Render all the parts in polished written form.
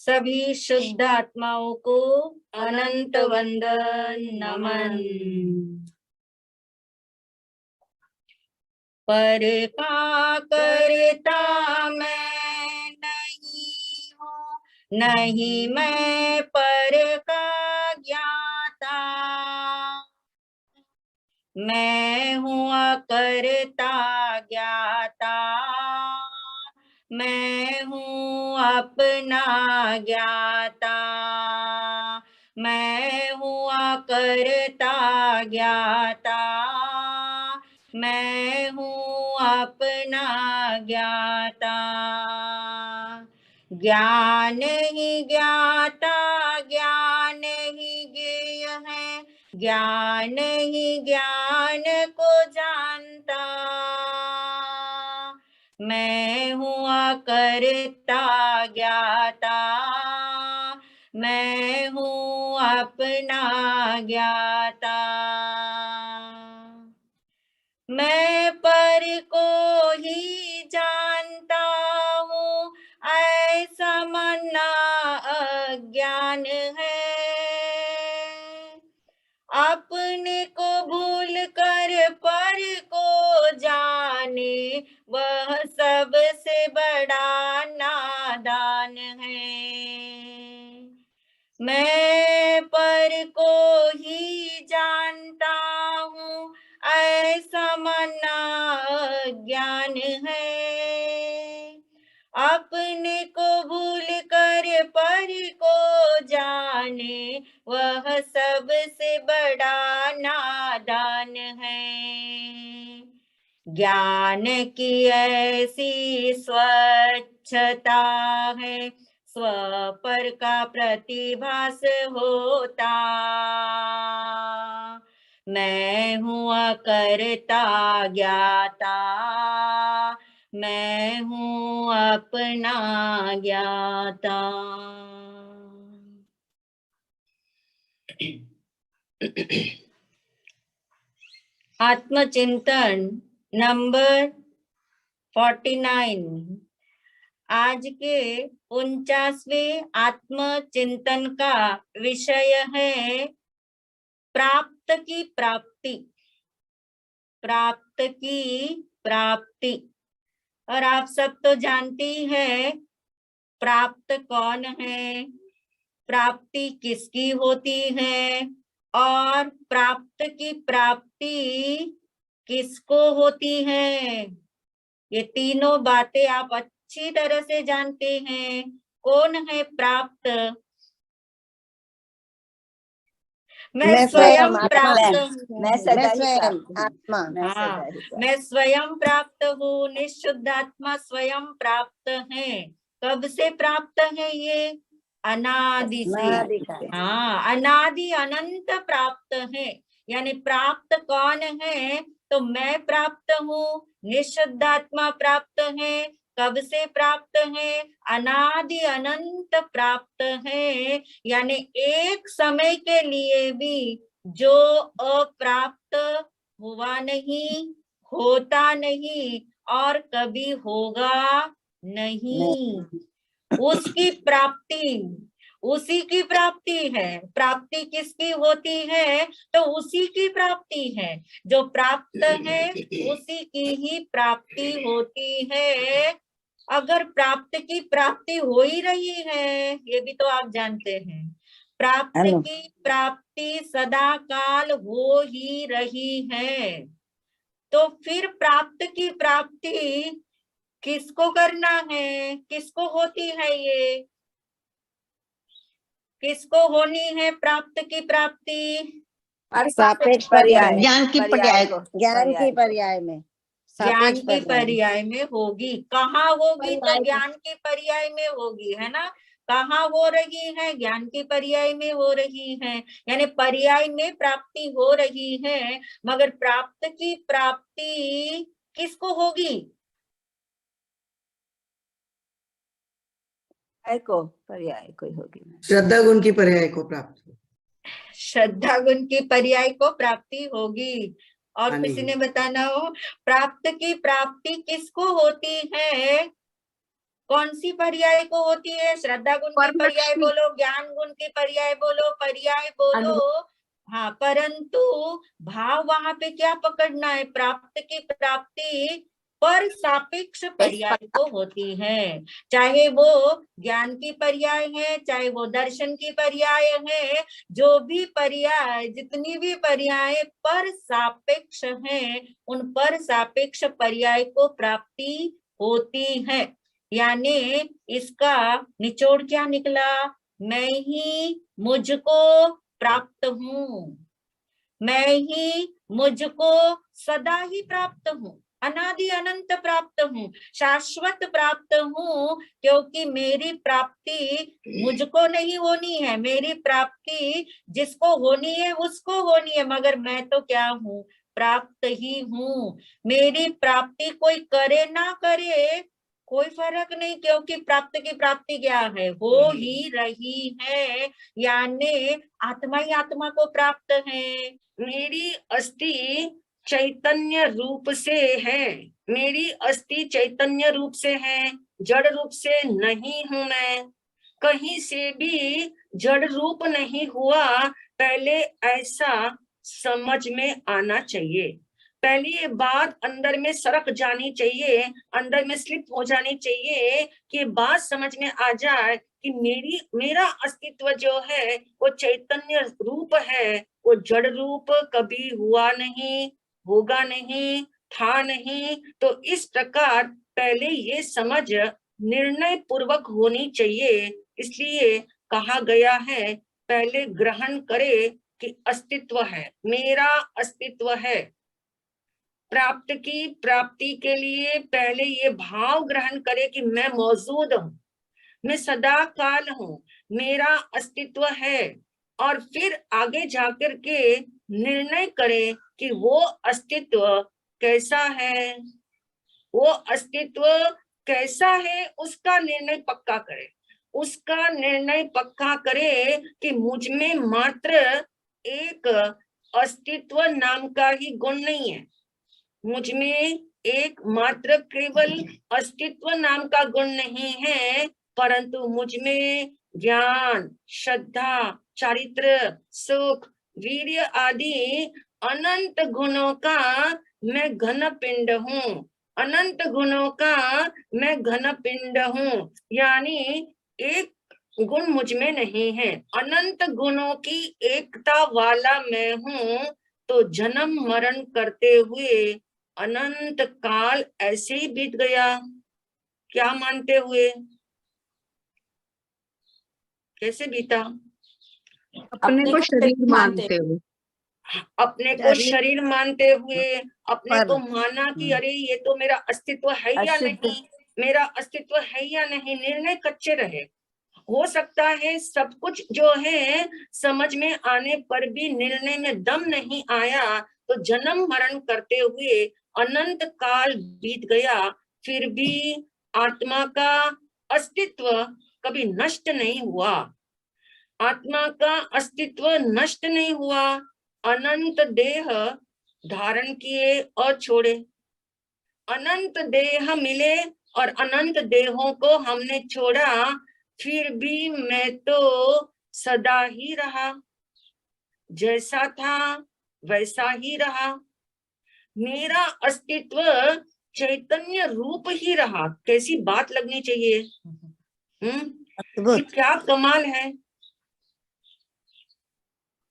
सभी शुद्ध आत्माओं को अनंत वंदन नमन। पर का करता मैं नहीं हूँ, नहीं मैं पर का ज्ञाता। मैं हूँ अकर्ता ज्ञाता, मैं हूँ अपना ज्ञाता। मैं हूँ अकर्ता ज्ञाता, मैं हूँ अपना ज्ञाता। ज्ञान ही ज्ञाता, ज्ञान ही ज्ञेय है, ज्ञान ही ज्ञान को जानता। मैं हूँ अकर्ता ज्ञाता, मैं हूँ अपना ज्ञाता। मैं पर को ही जानता हूँ, ऐसा मानना अज्ञान है। अपने को भूल कर पर को जाने, वह सबसे बड़ा नादान है। मैं पर को ही जानता हूँ, ऐसा मानना ज्ञान है। अपने को भूल कर पर को जाने, वह सबसे बड़ा नादान है। ज्ञान की ऐसी स्वच्छता है, स्व पर का प्रतिभास होता। मैं हूँ अकर्ता ज्ञाता, मैं हूँ अपना ज्ञाता। आत्मचिंतन नंबर 49। आज के 49वें आत्मचिंतन का विषय है प्राप्त की प्राप्ति। प्राप्त की प्राप्ति। और आप सब तो जानती है प्राप्त कौन है, प्राप्ति किसकी होती है, और प्राप्त की प्राप्ति किसको होती है। ये तीनों बातें आप अच्छी तरह से जानते हैं। कौन है प्राप्त? मैं स्वयं प्राप्त हूँ। मैं स्वयं आत्मा। हाँ, मैं स्वयं प्राप्त हूँ। निःशुद्ध आत्मा स्वयं प्राप्त है। कब से प्राप्त है ये? अनादि से। हाँ, अनादि अनंत प्राप्त है। यानी प्राप्त कौन है? तो मैं प्राप्त हूँ, निःशुद्ध आत्मा प्राप्त है। कब से प्राप्त है? अनादि अनंत प्राप्त है। यानी एक समय के लिए भी जो अप्राप्त हुआ नहीं, होता नहीं और कभी होगा नहीं, उसकी प्राप्ति, उसी की प्राप्ति है। प्राप्ति किसकी होती है? तो उसी की प्राप्ति है। जो प्राप्त है उसी की ही प्राप्ति होती है। अगर प्राप्त की प्राप्ति हो ही रही है, ये भी तो आप जानते हैं, प्राप्त की प्राप्ति सदा काल हो ही रही है, तो फिर प्राप्त की प्राप्ति किसको करना है? किसको होती है? ये किसको होनी है प्राप्त की प्राप्ति? सापेक्ष पर्याय, ज्ञान की पर्याय को, ज्ञान की पर्याय में, ज्ञान की पर्याय में होगी। कहाँ होगी? तो ज्ञान की पर्याय में होगी, है ना। कहाँ हो रही है? ज्ञान की पर्याय में हो रही है। यानी पर्याय में प्राप्ति हो रही है, मगर प्राप्त की प्राप्ति किसको होगी? को पर्याय कोई होगी। श्रद्धा गुण की पर्याय को प्राप्त, श्रद्धा गुण की पर्याय को प्राप्ति होगी। और किसी ने बताना हो प्राप्त की प्राप्ति किसको होती है? कौन सी पर्याय को होती है? श्रद्धा गुण की पर्याय बोलो, ज्ञान गुण की पर्याय बोलो, पर्याय बोलो। हाँ, परंतु भाव वहां पे क्या पकड़ना है? प्राप्त की प्राप्ति पर सापेक्ष पर्याय को होती है। चाहे वो ज्ञान की पर्याय है, चाहे वो दर्शन की पर्याय है, जो भी पर्याय, जितनी भी पर्याय पर सापेक्ष है, उन पर सापेक्ष पर्याय को प्राप्ति होती है। यानी इसका निचोड़ क्या निकला? मैं ही मुझको प्राप्त हूँ, मैं ही मुझको सदा ही प्राप्त हूँ, अनादि अनंत प्राप्त हूँ, शाश्वत प्राप्त हूँ, क्योंकि मेरी प्राप्ति मुझको नहीं होनी है, मेरी प्राप्ति जिसको होनी है उसको होनी है, मगर मैं तो क्या हूँ? प्राप्त ही हूँ। मेरी प्राप्ति कोई करे ना करे कोई फर्क नहीं, क्योंकि प्राप्त की प्राप्ति क्या है? हो ही रही है। यानी आत्मा ही आत्मा को प्राप्त है। मेरी अस्थि चैतन्य रूप से है, मेरी अस्थि चैतन्य रूप से है, जड़ रूप से नहीं हूं मैं, कहीं से भी जड़ रूप नहीं हुआ। पहले ऐसा समझ में आना चाहिए, पहले ये बात अंदर में सरक जानी चाहिए, अंदर में स्लिप हो जानी चाहिए कि बात समझ में आ जाए कि मेरा अस्तित्व जो है वो चैतन्य रूप है, वो जड़ रूप कभी हुआ नहीं, होगा नहीं, था नहीं। तो इस प्रकार पहले ये समझ निर्णय पूर्वक होनी चाहिए। इसलिए कहा गया है पहले ग्रहण करे कि अस्तित्व है, मेरा अस्तित्व है। प्राप्त की प्राप्ति के लिए पहले ये भाव ग्रहण करे कि मैं मौजूद हूँ, मैं सदा काल हूँ, मेरा अस्तित्व है। और फिर आगे जाकर के निर्णय करे कि वो अस्तित्व कैसा है, वो अस्तित्व कैसा है, उसका निर्णय पक्का करे, उसका निर्णय पक्का करे कि मुझ में मात्र एक अस्तित्व नाम का ही गुण नहीं है, मुझ में एक मात्र केवल अस्तित्व नाम का गुण नहीं है, परंतु मुझ में ज्ञान, श्रद्धा, चारित्र, सुख, वीर्य आदि अनंत गुणों का मैं घन पिंड हूँ, अनंत गुणों का मैं घन पिंड हूँ। यानी एक गुण मुझ में नहीं है, अनंत गुणों की एकता वाला मैं हूँ। तो जन्म मरण करते हुए अनंत काल ऐसे ही बीत गया, क्या मानते हुए? कैसे बीता? अपने को शरीर मानते हुए, अपने को शरीर मानते हुए, अपने को माना कि अरे ये तो मेरा अस्तित्व है या नहीं, मेरा अस्तित्व है या नहीं, निर्णय कच्चे रहे। हो सकता है सब कुछ जो है समझ में आने पर भी निर्णय में दम नहीं आया, तो जन्म मरण करते हुए अनंत काल बीत गया, फिर भी आत्मा का अस्तित्व कभी नष्ट नहीं हुआ, आत्मा का अस्तित्व नष्ट नहीं हुआ। अनंत देह धारण किए और छोड़े, अनंत देह मिले और अनंत देहों को हमने छोड़ा, फिर भी मैं तो सदा ही रहा, जैसा था वैसा ही रहा, मेरा अस्तित्व चैतन्य रूप ही रहा। कैसी बात लगनी चाहिए, ये क्या कमाल है।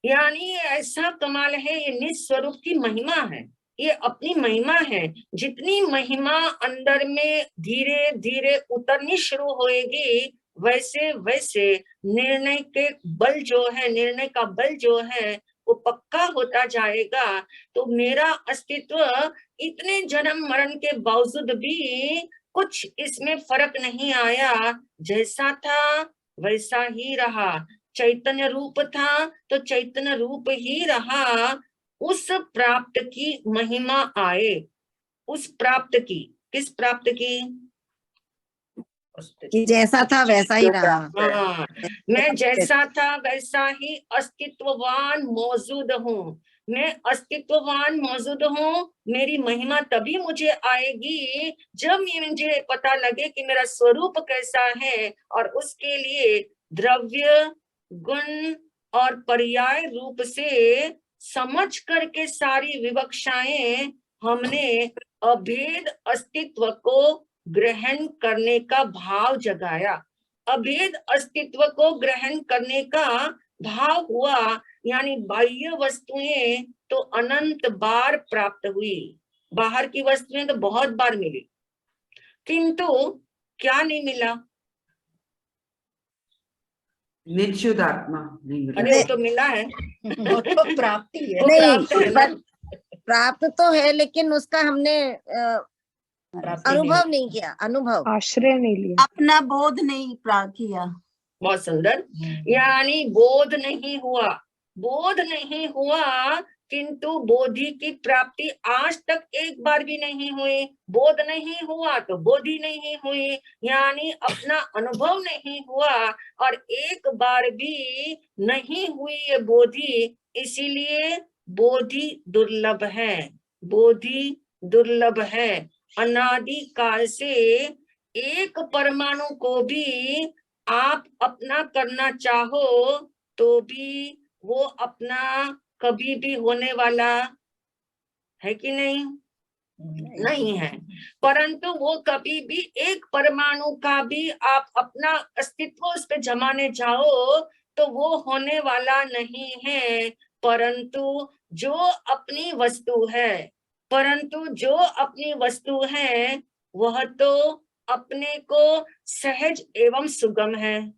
यानी ऐसा कमाल है, ये निस्वरूप की महिमा है, ये अपनी महिमा है। जितनी महिमा अंदर में धीरे धीरे उतरनी शुरू होएगी, वैसे वैसे निर्णय के बल जो है, निर्णय का बल जो है वो पक्का होता जाएगा। तो मेरा अस्तित्व इतने जन्म मरण के बावजूद भी कुछ इसमें फर्क नहीं आया, जैसा था वैसा ही रहा। चैतन्य रूप था तो चैतन्य रूप ही रहा। उस प्राप्त की महिमा आए, उस प्राप्त की, किस प्राप्त की? कि जैसा था वैसा ही रहा। हाँ, मैं जैसा था वैसा ही अस्तित्ववान मौजूद हूँ, मैं अस्तित्ववान मौजूद हूँ, मेरी महिमा तभी मुझे आएगी जब मुझे पता लगे कि मेरा स्वरूप कैसा है, और उसके लिए द्रव्य, गुण और पर्याय रूप से समझ करके सारी विवक्षाएं हमने अभेद अस्तित्व को ग्रहण करने का भाव जगाया। अभेद अस्तित्व को ग्रहण करने का भाव हुआ, यानी बाह्य वस्तुएं तो अनंत बार प्राप्त हुई, बाहर की वस्तुएं तो बहुत बार मिली, किंतु क्या नहीं मिला? नित्युत आत्मा नहीं मिला। अरे वो तो मिला है, वो तो प्राप्ति है। वो प्राप्त है नहीं, ना। प्राप्त तो है, लेकिन उसका हमने प्राप्ति अनुभव नहीं किया। अनुभव, आश्रय नहीं लिया। अपना बोध नहीं प्राप्त किया। बहुत सुंदर। नहीं। यानी बोध नहीं हुआ, बोध नहीं हुआ, किंतु बोधि की प्राप्ति आज तक एक बार भी नहीं हुई। बोध नहीं हुआ तो बोधि नहीं हुई, यानी अपना अनुभव नहीं हुआ, और एक बार भी नहीं हुई ये बोधि, इसीलिए बोधि दुर्लभ है। बोधि दुर्लभ है। अनादि काल से एक परमाणु को भी आप अपना करना चाहो तो भी वो अपना कभी भी होने वाला है कि नहीं? नहीं है। परंतु वो कभी भी एक परमाणु का भी आप अपना अस्तित्व उस पे जमाने जाओ तो वो होने वाला नहीं है। परंतु जो अपनी वस्तु है, परंतु जो अपनी वस्तु है वह तो अपने को सहज एवं सुगम है।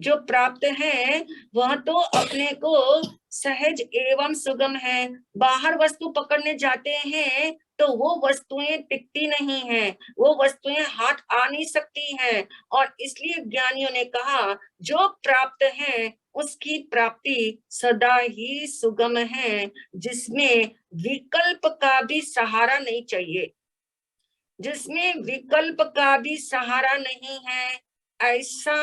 जो प्राप्त है वह तो अपने को सहज एवं सुगम है। बाहर वस्तु पकड़ने जाते हैं तो वो वस्तुएं टिकती नहीं है, वो वस्तुएं हाथ आ नहीं सकती हैं, और इसलिए ज्ञानियों ने कहा जो प्राप्त है उसकी प्राप्ति सदा ही सुगम है, जिसमें विकल्प का भी सहारा नहीं चाहिए, जिसमें विकल्प का भी सहारा नहीं है। ऐसा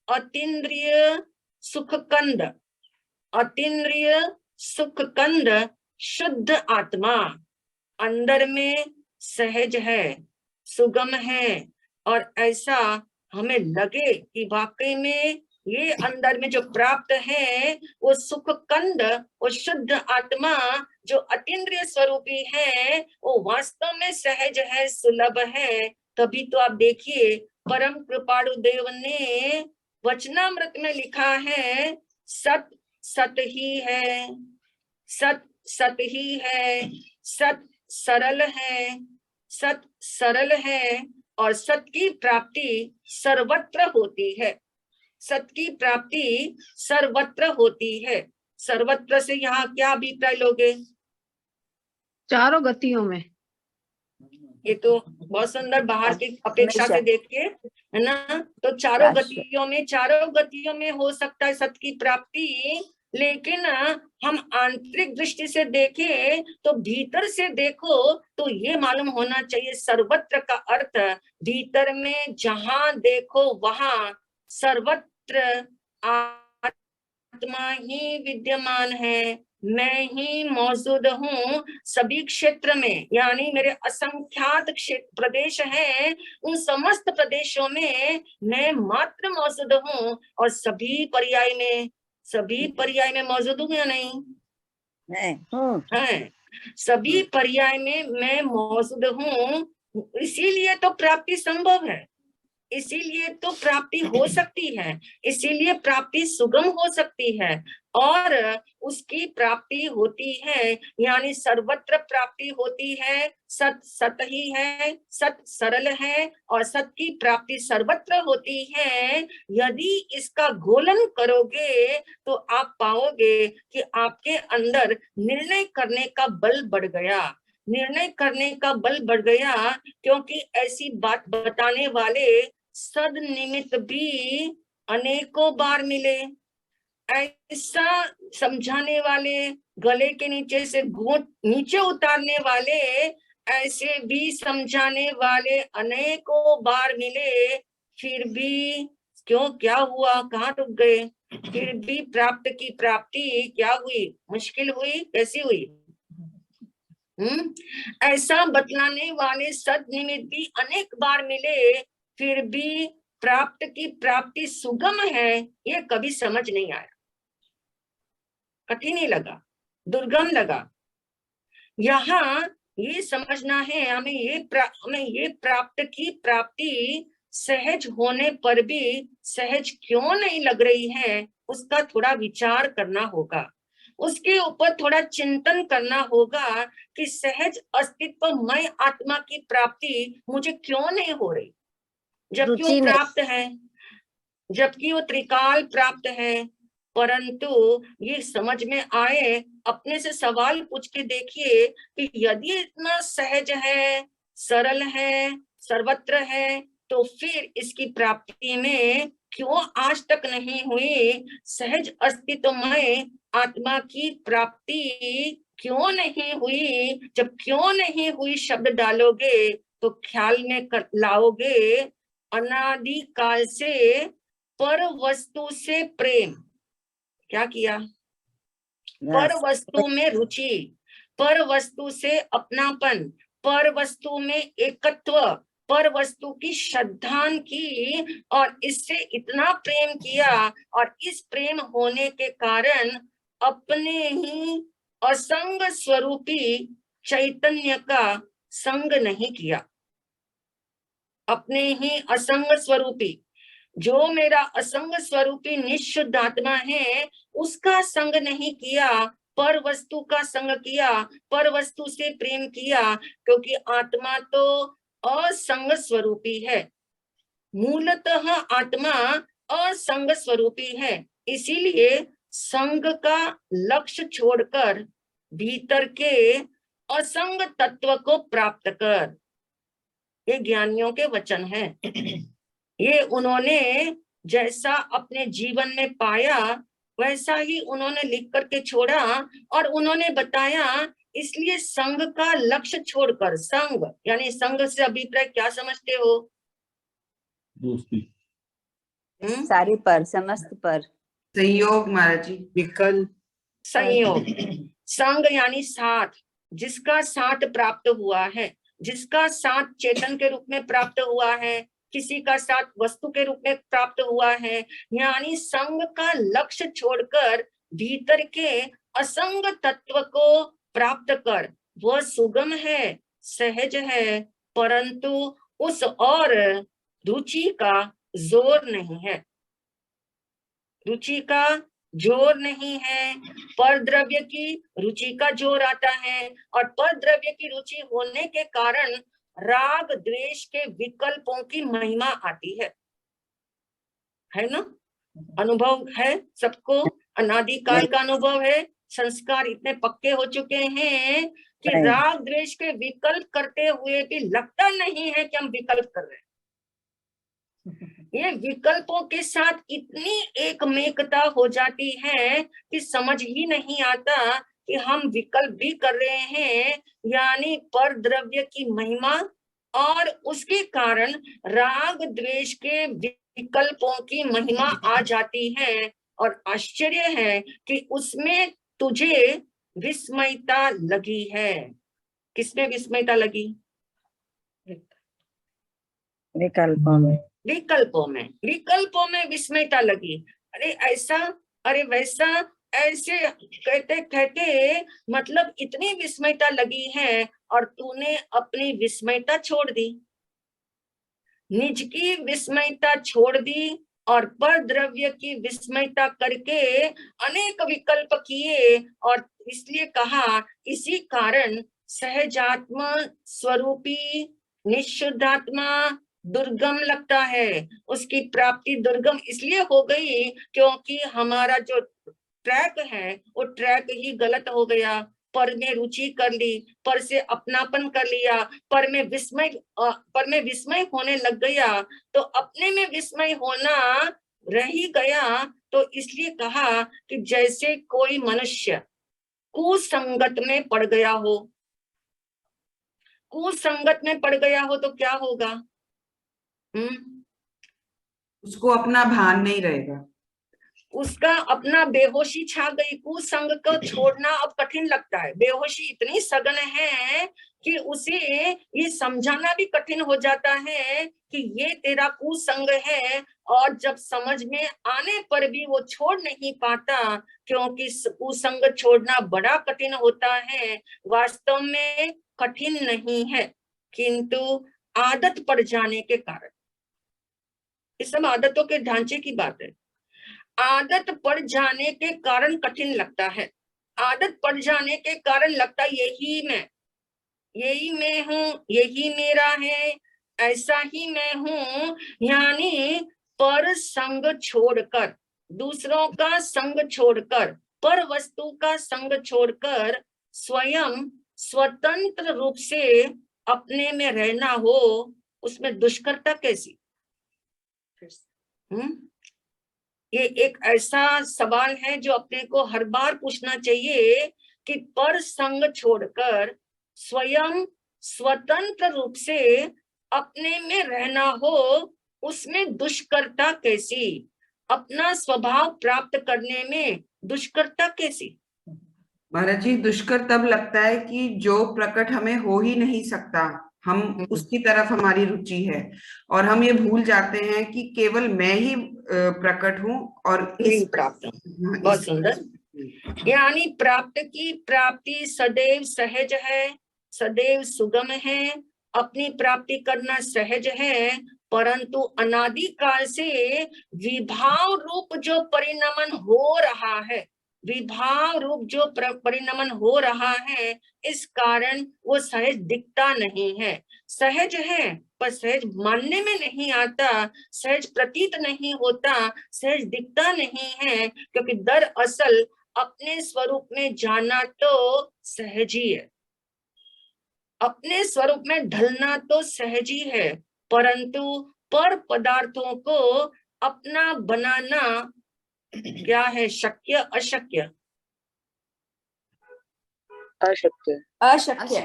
अतीन्द्रिय सुखकंद, अतीन्द्रिय सुखकंद शुद्ध आत्मा अंदर में सहज है, सुगम है, और ऐसा हमें लगे कि वाकई में ये अंदर में जो प्राप्त है वो सुखकंद, वो शुद्ध आत्मा जो अतीन्द्रिय स्वरूपी है वो वास्तव में सहज है, सुलभ है। तभी तो आप देखिए परम कृपाणु देव ने वचनामृत में लिखा है, सत सत ही है, सत सत ही है, सत सरल है, सत सरल है, और सत की प्राप्ति सर्वत्र होती है। सत की प्राप्ति सर्वत्र होती है। सर्वत्र से यहाँ क्या अभिप्राय लोगे? चारों गतियों में। ये तो बहुत सुंदर, बाहर की अपेक्षा से देख के, है ना? तो चारों गतियों में हो सकता है सत की प्राप्ति, लेकिन हम आंतरिक दृष्टि से देखें तो भीतर से देखो तो ये मालूम होना चाहिए सर्वत्र का अर्थ भीतर में जहां देखो वहां सर्वत्र आत्मा ही विद्यमान है। मैं ही मौजूद हूँ सभी क्षेत्र में, यानी मेरे असंख्यात क्षेत्र प्रदेश हैं, उन समस्त प्रदेशों में मैं मात्र मौजूद हूँ, और सभी पर्याय में मौजूद हूँ या नहीं? है। सभी पर्याय में मैं मौजूद हूँ, इसीलिए तो प्राप्ति संभव है, इसीलिए तो प्राप्ति हो सकती है, इसीलिए प्राप्ति सुगम हो सकती है, और उसकी प्राप्ति होती है, यानी सर्वत्र प्राप्ति होती है। सत सत ही है, सत सरल है, और सत की प्राप्ति सर्वत्र होती है। यदि इसका गोलन करोगे तो आप पाओगे कि आपके अंदर निर्णय करने का बल बढ़ गया, निर्णय करने का बल बढ़ गया, क्योंकि ऐसी बात बताने वाले सद निमित्त भी अनेकों बार मिले, ऐसा समझाने वाले, गले के नीचे से घूंट नीचे उतारने वाले, ऐसे भी समझाने वाले अनेकों बार मिले, फिर भी क्यों, क्या हुआ, कहाँ रुक गए? फिर भी प्राप्त की प्राप्ति क्या हुई, मुश्किल हुई, कैसी हुई? ऐसा बतलाने वाले सद्निमित्त भी अनेक बार मिले, फिर भी प्राप्त की प्राप्ति सुगम है ये कभी समझ नहीं आया, कठिन ही लगा, दुर्गम लगा। यहाँ ये समझना है हमें, ये प्राप्त की प्राप्ति सहज होने पर भी सहज क्यों नहीं लग रही है, उसका थोड़ा विचार करना होगा, उसके ऊपर थोड़ा चिंतन करना होगा कि सहज अस्तित्वमय आत्मा की प्राप्ति मुझे क्यों नहीं हो रही, जबकि वो रुचि नहीं। प्राप्त है, जबकि वो त्रिकाल प्राप्त है। परंतु ये समझ में आए, अपने से सवाल पूछ के देखिए कि यदि इतना सहज है, सरल है, सर्वत्र है, तो फिर इसकी प्राप्ति में क्यों आज तक नहीं हुई? सहज अस्तित्वमय आत्मा की प्राप्ति क्यों नहीं हुई? जब क्यों नहीं हुई शब्द डालोगे तो ख्याल में लाओगे अनादि काल से पर वस्तु से प्रेम, क्या किया? पर वस्तु में रुचि, पर वस्तु से अपनापन, पर वस्तु में एकत्व, पर वस्तु की श्रद्धा की, और इससे इतना प्रेम किया, और इस प्रेम होने के कारण अपने ही असंग स्वरूपी चैतन्य का संग नहीं किया, अपने ही असंग स्वरूपी, जो मेरा असंग स्वरूपी निःशुद्ध आत्मा है उसका संग नहीं किया, पर वस्तु का संग किया, पर वस्तु से प्रेम किया, क्योंकि आत्मा तो असंग स्वरूपी है, मूलतः आत्मा असंग स्वरूपी है, इसीलिए संग का लक्ष्य छोड़कर भीतर के असंग तत्व को प्राप्त कर। ये ज्ञानियों के वचन हैं। ये उन्होंने जैसा अपने जीवन में पाया वैसा ही उन्होंने लिख करके छोड़ा, और उन्होंने बताया, इसलिए संघ का लक्ष्य छोड़कर, संघ यानी संघ से अभिप्राय क्या समझते हो? दोस्ती, सारे पर, समस्त पर, संयोग महाराज जी, विकल्प, संयोग, संग यानी साथ, जिसका साथ प्राप्त हुआ है, जिसका साथ चेतन के रूप में प्राप्त हुआ है, किसी का साथ वस्तु के रूप में प्राप्त हुआ है, यानी संग का लक्ष्य छोड़कर भीतर के असंग तत्व को प्राप्त कर। वह सुगम है, सहज है, परंतु उस और रुचि का जोर नहीं है, रुचि का जोर नहीं है। पर द्रव्य की रुचि का जोर आता है, और पर द्रव्य की रुचि होने के कारण राग द्वेष के विकल्पों की महिमा आती है ना? अनुभव है सबको, अनादिकाल का अनुभव है, संस्कार इतने पक्के हो चुके हैं कि राग द्वेष के विकल्प करते हुए भी लगता नहीं है कि हम विकल्प कर रहे हैं। ये विकल्पों के साथ इतनी एकमेकता हो जाती है कि समझ ही नहीं आता कि हम विकल्प भी कर रहे हैं, यानी पर द्रव्य की महिमा, और उसके कारण राग द्वेष के विकल्पों की महिमा आ जाती है, और आश्चर्य है कि उसमें तुझे विस्मयता लगी है। किसमें विस्मयता लगी? विकल्पों में, विकल्पों में विस्मयता लगी। अरे ऐसा, अरे वैसा, ऐसे कहते कहते मतलब इतनी विस्मयता लगी है, और तूने अपनी विस्मयता छोड़ दी, निज की विस्मयता छोड़ दी, और पर द्रव्य की विस्मयता करके अनेक विकल्प किए, और इसलिए कहा, इसी कारण सहजात्मा स्वरूपी निःशुद्धात्मा दुर्गम लगता है, उसकी प्राप्ति दुर्गम इसलिए हो गई क्योंकि हमारा जो ट्रैक है वो ट्रैक ही गलत हो गया। पर में रुचि कर ली, पर से अपनापन कर लिया, पर में विस्मय होने लग गया, तो अपने में विस्मय होना रह ही गया। तो इसलिए कहा कि जैसे कोई मनुष्य कुसंगत में पड़ गया हो, कुसंगत में पड़ गया हो तो क्या होगा? उसको अपना भान नहीं रहेगा, उसका अपना बेहोशी छा गई, कुसंग को छोड़ना अब कठिन लगता है। बेहोशी इतनी सघन है कि उसे ये समझाना भी कठिन हो जाता है कि ये तेरा कुसंग है, और जब समझ में आने पर भी वो छोड़ नहीं पाता, क्योंकि कुसंग छोड़ना बड़ा कठिन होता है। वास्तव में कठिन नहीं है, किंतु आदत पड़ जाने के कारण, इस सब आदतों के ढांचे की बात है। आदत पड़ जाने के कारण कठिन लगता है। आदत पड़ जाने के कारण लगता है यही मैं हूँ, यही मेरा है, ऐसा ही मैं हूँ। यानी पर संग छोड़कर, दूसरों का संग छोड़कर, पर वस्तु का संग छोड़कर स्वयं स्वतंत्र रूप से अपने में रहना हो, उसमें दुष्करता कैसी? ये एक ऐसा सवाल है जो अपने को हर बार पूछना चाहिए कि पर संग छोड़कर स्वयं स्वतंत्र रूप से अपने में रहना हो, उसमें दुष्करता कैसी? अपना स्वभाव प्राप्त करने में दुष्करता कैसी? महाराज जी, दुष्कर तब लगता है कि जो प्रकट हमें हो ही नहीं सकता, हम उसकी तरफ हमारी रुचि है, और हम ये भूल जाते हैं कि केवल मैं ही प्रकट हूँ और इस प्राप्त। बहुत सुंदर। यानी प्राप्त की प्राप्ति सदैव सहज है, सदैव सुगम है, अपनी प्राप्ति करना सहज है, परंतु अनादि काल से विभाव रूप जो परिणमन हो रहा है, विभाव रूप जो परिणमन हो रहा है, इस कारण वो सहज दिखता नहीं है। सहज है पर सहज मानने में नहीं आता, सहज प्रतीत नहीं होता, सहज दिखता नहीं है, क्योंकि दरअसल अपने स्वरूप में जाना तो सहज ही है, अपने स्वरूप में ढलना तो सहज ही है, परंतु पर पदार्थों को अपना बनाना क्या है? शक्य अशक्य? अशक्य। अशक्य।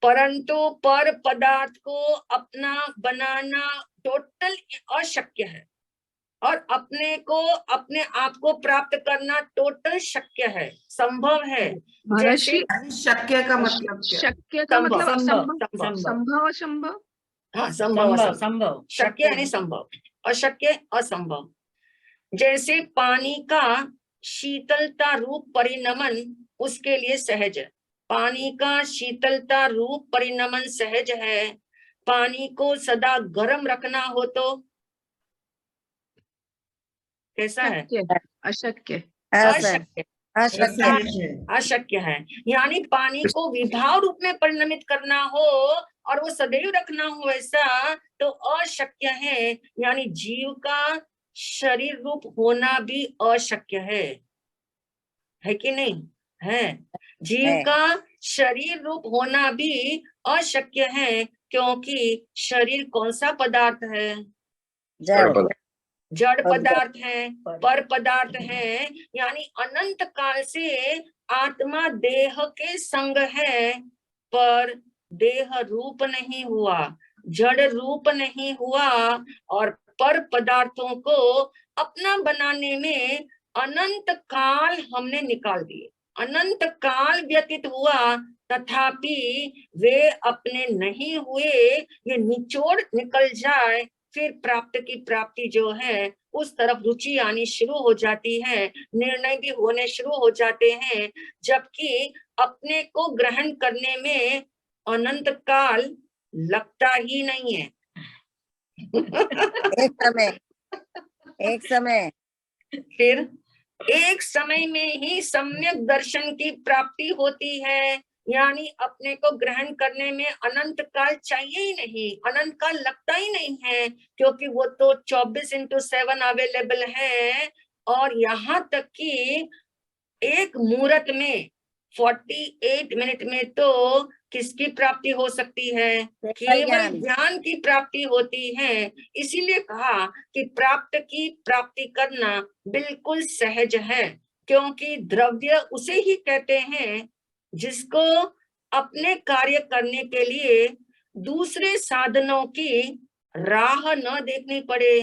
परंतु पर पदार्थ को अपना बनाना टोटल अशक्य है, और अपने को, अपने आप को प्राप्त करना टोटल शक्य है, संभव है। जैसे शक्य का मतलब क्या? शक्य का मतलब संभव, संभव असंभव। हाँ, संभव असंभव। संभव, शक्य यानी संभव, अशक्य असंभव। जैसे पानी का शीतलता रूप परिणमन उसके लिए सहज है, पानी का शीतलता रूप परिणमन सहज है। पानी को सदा गर्म रखना हो तो कैसा है? अशक्य। अशक्य, अशक्य। अशक्य है। यानी पानी को विभाव रूप में परिणमित करना हो और वो सदैव रखना हो ऐसा तो अशक्य है। यानी जीव का शरीर रूप होना भी अशक्य है कि नहीं? है। जीव का शरीर रूप होना भी अशक्य है, क्योंकि शरीर कौन सा पदार्थ है? जड़ पदार्थ है, पर पदार्थ है। यानी अनंत काल से आत्मा देह के संग है, पर देह रूप नहीं हुआ, जड़ रूप नहीं हुआ, और पर पदार्थों को अपना बनाने में अनंत काल हमने निकाल दिए, अनंत काल व्यतीत हुआ, तथापि वे अपने नहीं हुए। ये निचोड़ निकल जाए, फिर प्राप्त की प्राप्ति जो है उस तरफ रुचि आनी शुरू हो जाती है, निर्णय भी होने शुरू हो जाते हैं, जबकि अपने को ग्रहण करने में अनंत काल लगता ही नहीं है। एक समय फिर एक समय में ही सम्यक दर्शन की प्राप्ति होती है। यानी अपने को ग्रहण करने में अनंत काल चाहिए ही नहीं, अनंत काल लगता ही नहीं है, क्योंकि वो तो 24/7 अवेलेबल है। और यहाँ तक कि एक मुहूर्त में 48 मिनट में तो किसकी प्राप्ति हो सकती है? केवल ज्ञान की प्राप्ति होती है। इसीलिए कहा कि प्राप्त की प्राप्ति करना बिल्कुल सहज है, क्योंकि द्रव्य उसे ही कहते हैं जिसको अपने कार्य करने के लिए दूसरे साधनों की राह न देखनी पड़े,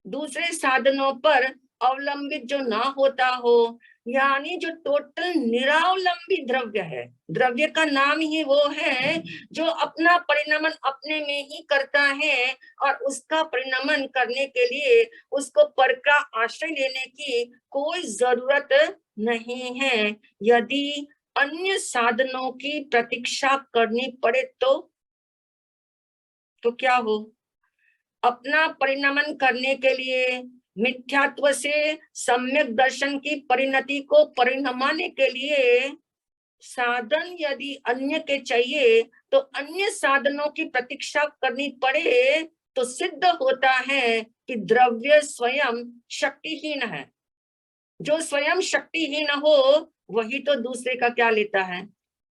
दूसरे साधनों पर अवलंबित जो ना होता हो, यानी जो टोटल निरावलंबी द्रव्य है, द्रव्य का नाम ही वो है जो अपना परिणमन अपने में ही करता है और उसका परिणमन करने के लिए उसको पर का आश्रय लेने की कोई जरूरत नहीं है। यदि अन्य साधनों की प्रतीक्षा करनी पड़े तो क्या हो? अपना परिणमन करने के लिए मिथ्यात्व से सम्यक दर्शन की परिणति को परिणमाने के लिए साधन यदि अन्य के चाहिए तो अन्य साधनों की प्रतीक्षा करनी पड़े तो सिद्ध होता है कि द्रव्य स्वयं शक्तिहीन है। जो स्वयं शक्तिहीन हो वही तो दूसरे का क्या लेता है?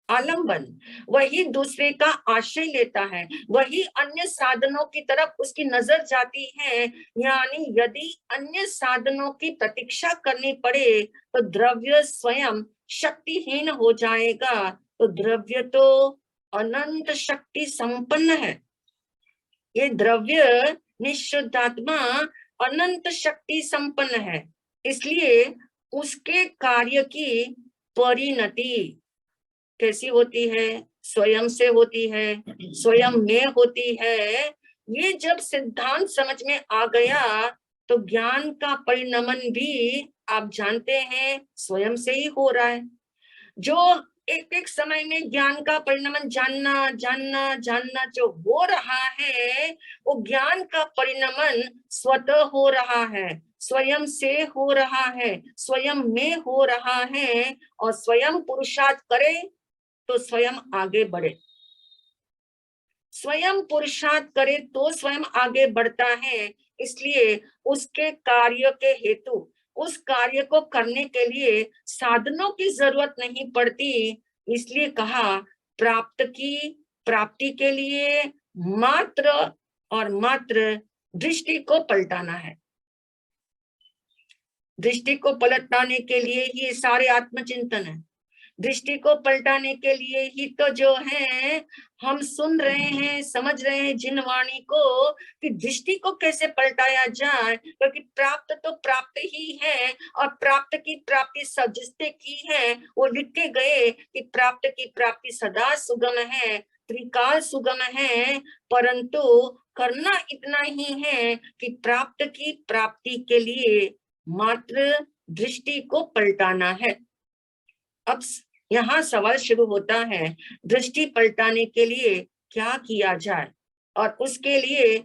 आलंबन। वही दूसरे का आश्रय लेता है, वही अन्य साधनों की तरफ उसकी नजर जाती है। यानी यदि अन्य साधनों की प्रतीक्षा करनी पड़े तो द्रव्य स्वयं शक्तिहीन हो जाएगा। तो द्रव्य तो अनंत शक्ति संपन्न है। ये द्रव्य निःशुद्धात्मा अनंत शक्ति संपन्न है, इसलिए उसके कार्य की परिणति कैसी होती है? स्वयं से होती है, स्वयं में होती है। ये जब सिद्धांत समझ में आ गया तो ज्ञान का परिणमन भी आप जानते हैं स्वयं से ही हो रहा है। जो एक एक समय में ज्ञान का परिणमन जानना जानना जानना जो हो रहा है, वो ज्ञान का परिणमन स्वतः हो रहा है, स्वयं से हो रहा है, स्वयं में हो रहा है। और स्वयं पुरुषार्थ करे तो स्वयं आगे बढ़े, स्वयं पुरुषार्थ करे तो स्वयं आगे बढ़ता है। इसलिए उसके कार्य के हेतु उस कार्य को करने के लिए साधनों की जरूरत नहीं पड़ती। इसलिए कहा प्राप्ति के लिए मात्र और मात्र दृष्टि को पलटाना है। दृष्टि को पलटाने के लिए ही सारे आत्मचिंतन है। दृष्टि को पलटाने के लिए ही तो जो है हम सुन रहे हैं, समझ रहे हैं जिन वाणी को, कि दृष्टि को कैसे पलटाया जाए। क्योंकि प्राप्त तो प्राप्त ही है और प्राप्त की प्राप्ति जिसने की है वो लिख के गए कि प्राप्त की प्राप्ति सदा सुगम है, त्रिकाल सुगम है, परंतु करना इतना ही है कि प्राप्त की प्राप्ति के लिए मात्र दृष्टि को पलटाना है। अब यहाँ सवाल शुरू होता है, दृष्टि पलटाने के लिए क्या किया जाए? और उसके लिए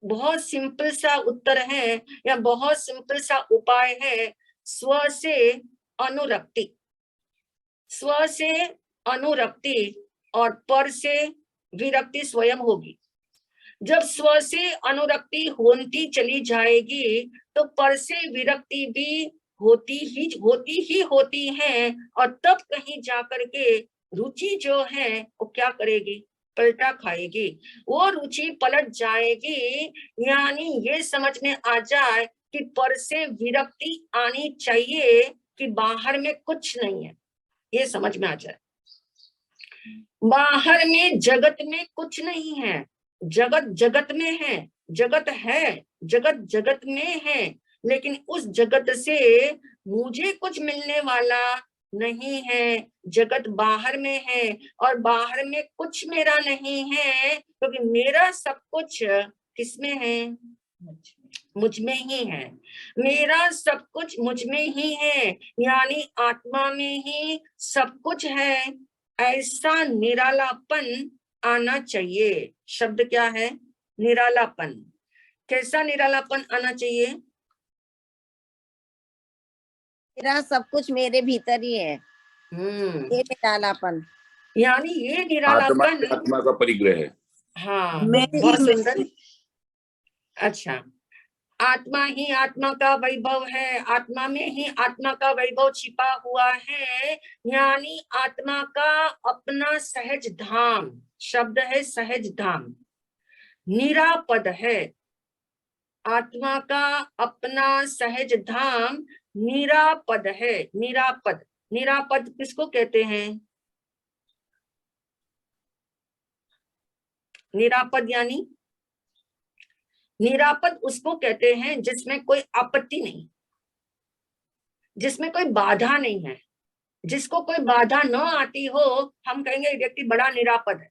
बहुत सिंपल सा उत्तर है या बहुत सिंपल सा उपाय है, स्व से अनुरक्ति। स्व से अनुरक्ति और पर से विरक्ति स्वयं होगी। जब स्व से अनुरक्ति होती चली जाएगी तो पर से विरक्ति भी होती है और तब कहीं जाकर के रुचि जो है वो क्या करेगी? पलटा खाएगी। वो रुचि पलट जाएगी। यानी ये समझ में आ जाए कि पर से विरक्ति आनी चाहिए कि बाहर में कुछ नहीं है, ये समझ में आ जाए। बाहर में जगत में कुछ नहीं है, जगत जगत में है, जगत है, जगत जगत में है, लेकिन उस जगत से मुझे कुछ मिलने वाला नहीं है। जगत बाहर में है और बाहर में कुछ मेरा नहीं है, क्योंकि मेरा सब कुछ किसमें है? मुझ में ही है। मेरा सब कुछ मुझ में ही है, यानी आत्मा में ही सब कुछ है। ऐसा निरालापन आना चाहिए। शब्द क्या है? निरालापन। कैसा निरालापन आना चाहिए? मेरा सब कुछ मेरे भीतर ही है, ये निरालापन। यानी ये निरालापन आत्मा का परिग्रह है। हाँ, बहुत सुंदर। अच्छा, आत्मा ही आत्मा का वैभव है, आत्मा में ही आत्मा का वैभव छिपा हुआ है। यानी आत्मा का अपना सहज धाम, शब्द है सहज धाम, निरापद है। आत्मा का अपना सहज धाम निरापद है। निरापद, निरापद किसको कहते हैं? निरापद यानी निरापद उसको कहते हैं जिसमें कोई आपत्ति नहीं, जिसमें कोई बाधा नहीं है। जिसको कोई बाधा न आती हो, हम कहेंगे ये व्यक्ति बड़ा निरापद है।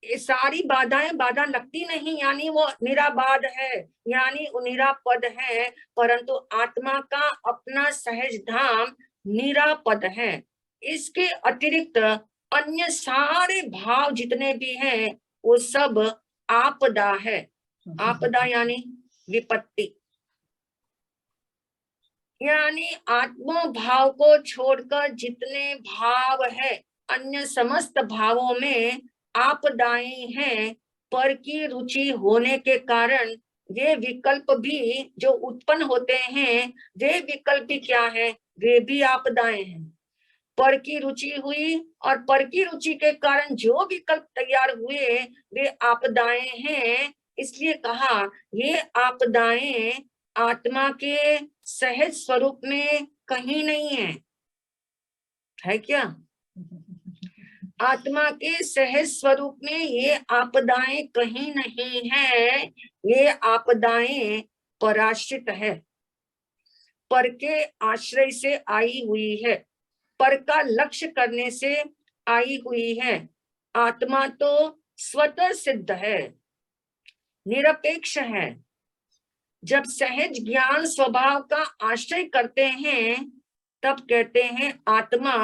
ये सारी बाधाएं बाधा लगती नहीं, यानी वो निराबाध है, यानी वो निरापद है। परंतु आत्मा का अपना सहज धाम निरापद है। इसके अतिरिक्त अन्य सारे भाव जितने भी हैं वो सब आपदा है। आपदा यानी विपत्ति, यानी आत्म भाव को छोड़कर जितने भाव है, अन्य समस्त भावों में आपदाएं हैं। पर की रुचि होने के कारण वे विकल्प भी जो उत्पन्न होते हैं, वे विकल्प भी क्या है, वे भी आपदाएं हैं। पर की रुचि हुई और पर की रुचि के कारण जो विकल्प तैयार हुए वे आपदाएं हैं। इसलिए कहा ये आपदाएं आत्मा के सहज स्वरूप में कहीं नहीं है क्या? आत्मा के सहज स्वरूप में ये आपदाएं कहीं नहीं है। ये आपदाएं पराश्रित है, पर के आश्रय से आई हुई है, पर का लक्ष्य करने से आई हुई है। आत्मा तो स्वतः सिद्ध है, निरपेक्ष है। जब सहज ज्ञान स्वभाव का आश्रय करते हैं तब कहते हैं आत्मा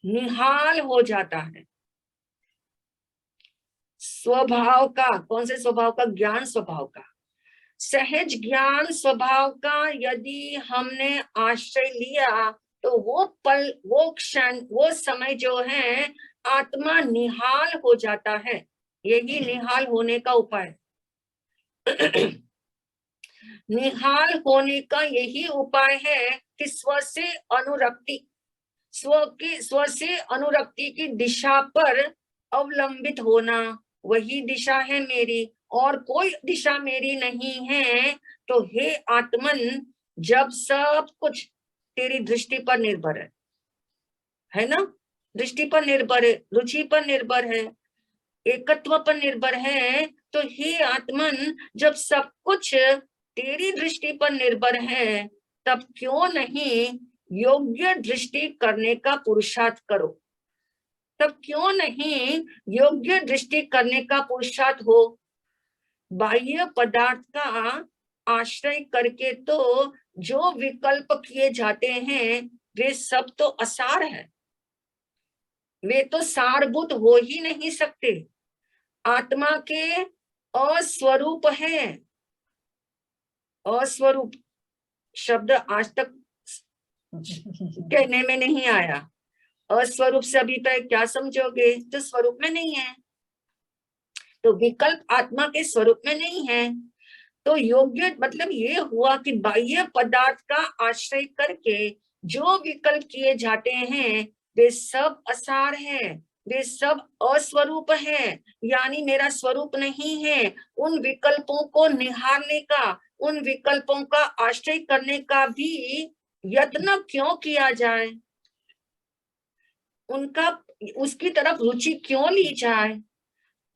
निहाल हो जाता है। स्वभाव का, कौन से स्वभाव का? ज्ञान स्वभाव का। सहज ज्ञान स्वभाव का यदि हमने आश्रय लिया तो वो पल, वो क्षण, वो समय जो है आत्मा निहाल हो जाता है। यही निहाल होने का उपाय निहाल होने का यही उपाय है कि स्व से अनुरक्ति, स्व से अनुरक्ति की दिशा पर अवलंबित होना। वही दिशा है मेरी और कोई दिशा मेरी नहीं है। तो हे आत्मन, जब सब कुछ तेरी दृष्टि पर निर्भर है ना, दृष्टि पर निर्भर है, रुचि पर निर्भर है, एकत्व पर निर्भर है, तो हे आत्मन जब सब कुछ तेरी दृष्टि पर निर्भर है तब क्यों नहीं योग्य दृष्टि करने का पुरुषार्थ करो। तब क्यों नहीं योग्य दृष्टि करने का पुरुषार्थ हो। बाह्य पदार्थ का आश्रय करके तो जो विकल्प किए जाते हैं वे सब तो असार है, वे तो सारभूत हो ही नहीं सकते। आत्मा के अस्वरूप है। अस्वरूप शब्द आज तक कहने में नहीं आया। अस्वरूप से अभी तक क्या समझोगे? जो स्वरूप में नहीं है। तो विकल्प आत्मा के स्वरूप में नहीं है। तो योग्य मतलब ये हुआ कि बाह्य पदार्थ का आश्रय करके जो विकल्प किए जाते हैं वे सब असार है, वे सब अस्वरूप है, यानी मेरा स्वरूप नहीं है। उन विकल्पों को निहारने का, उन विकल्पों का आश्रय करने का भी यत्न क्यों किया जाए, उनका उसकी तरफ रुचि क्यों ली जाए।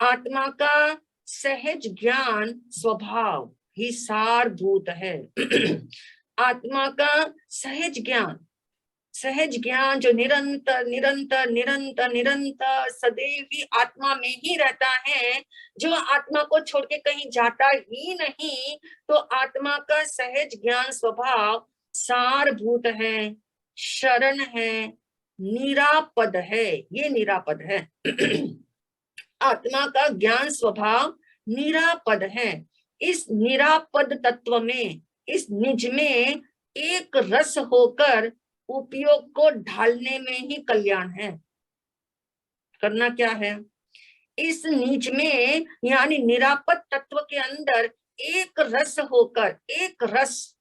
आत्मा का सहज ज्ञान स्वभाव ही सारभूत है। आत्मा का सहज ज्ञान, सहज ज्ञान जो निरंतर निरंतर निरंतर निरंतर सदैव ही आत्मा में ही रहता है, जो आत्मा को छोड़ के कहीं जाता ही नहीं, तो आत्मा का सहज ज्ञान स्वभाव सारभूत है, शरण है, निरापद है। ये निरापद है। आत्मा का ज्ञान स्वभाव निरापद है। इस निरापद तत्व में, इस निज में एक रस होकर उपयोग को ढालने में ही कल्याण है। करना क्या है? इस निज में यानी निरापद तत्व के अंदर एक रस होकर, एक रस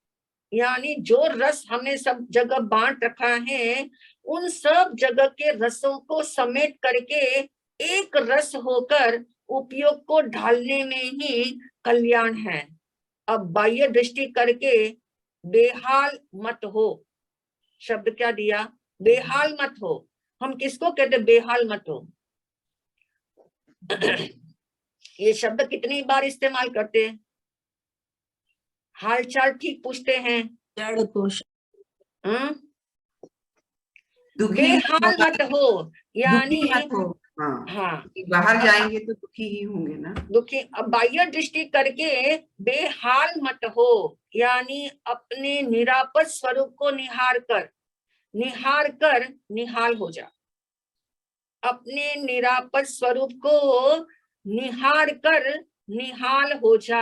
यानी जो रस हमने सब जगह बांट रखा है, उन सब जगह के रसों को समेट करके एक रस होकर उपयोग को ढालने में ही कल्याण है। अब बाह्य दृष्टि करके बेहाल मत हो। शब्द क्या दिया? बेहाल मत हो। हम किसको कहते? बेहाल मत हो। ये शब्द कितनी बार इस्तेमाल करते हैं? हालचाल ठीक पूछते हैं। जड़ पुरुष दुखी बेहाल मत हो, यानी दुखी मत हो। हाँ, हाँ बाहर जाएंगे तो दुखी ही होंगे ना। दुखी, अब बाह्य दृष्टि करके बेहाल मत हो, यानी अपने निरापद स्वरूप को निहार कर निहाल हो जा। अपने निरापद स्वरूप को निहार कर निहाल हो जा,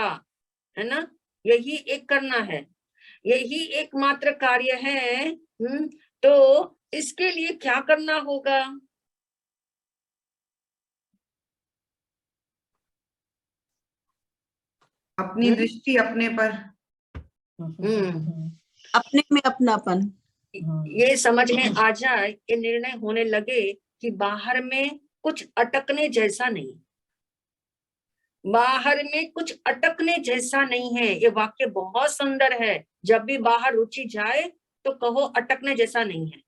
है ना। यही एक करना है, यही एकमात्र कार्य है। तो इसके लिए क्या करना होगा? अपनी दृष्टि अपने पर, अपने में अपनापन, ये समझ में आ जाए, ये निर्णय होने लगे कि बाहर में कुछ अटकने जैसा नहीं, बाहर में कुछ अटकने जैसा नहीं है। ये वाक्य बहुत सुंदर है। जब भी बाहर रुचि जाए तो कहो अटकने जैसा नहीं है,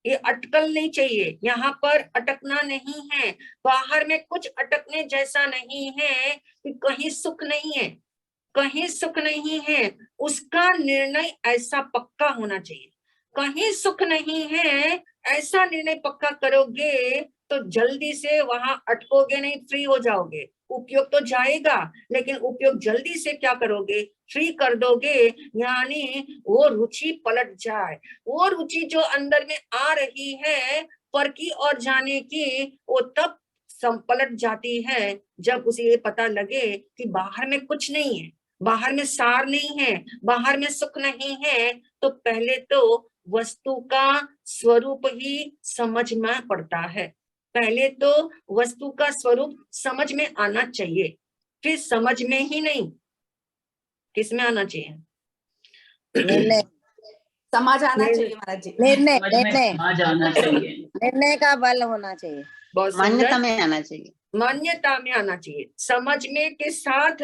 ये अटकल नहीं चाहिए, यहाँ पर अटकना नहीं है। बाहर में कुछ अटकने जैसा नहीं है कि कहीं सुख नहीं है, कहीं सुख नहीं है, उसका निर्णय ऐसा पक्का होना चाहिए। कहीं सुख नहीं है ऐसा निर्णय पक्का करोगे तो जल्दी से वहां अटकोगे नहीं, फ्री हो जाओगे। उपयोग तो जाएगा, लेकिन उपयोग जल्दी से क्या करोगे? फ्री कर दोगे, यानी वो रुचि पलट जाए। वो रुचि जो अंदर में आ रही है पर की और जाने की, वो तब पलट जाती है जब उसे ये पता लगे कि बाहर में कुछ नहीं है, बाहर में सार नहीं है, बाहर में सुख नहीं है। तो पहले तो वस्तु का स्वरूप ही समझ में पड़ता है, पहले तो वस्तु का स्वरूप समझ में आना चाहिए, फिर समझ में ही नहीं, किस में आना चाहिए? निर्णय समझ आना चाहिए महाराज जी, निर्णय समझ आना चाहिए, निर्णय का बल होना चाहिए, बहुत मान्यता सुंदर, में आना चाहिए। मान्यता में आना चाहिए। समझ में के साथ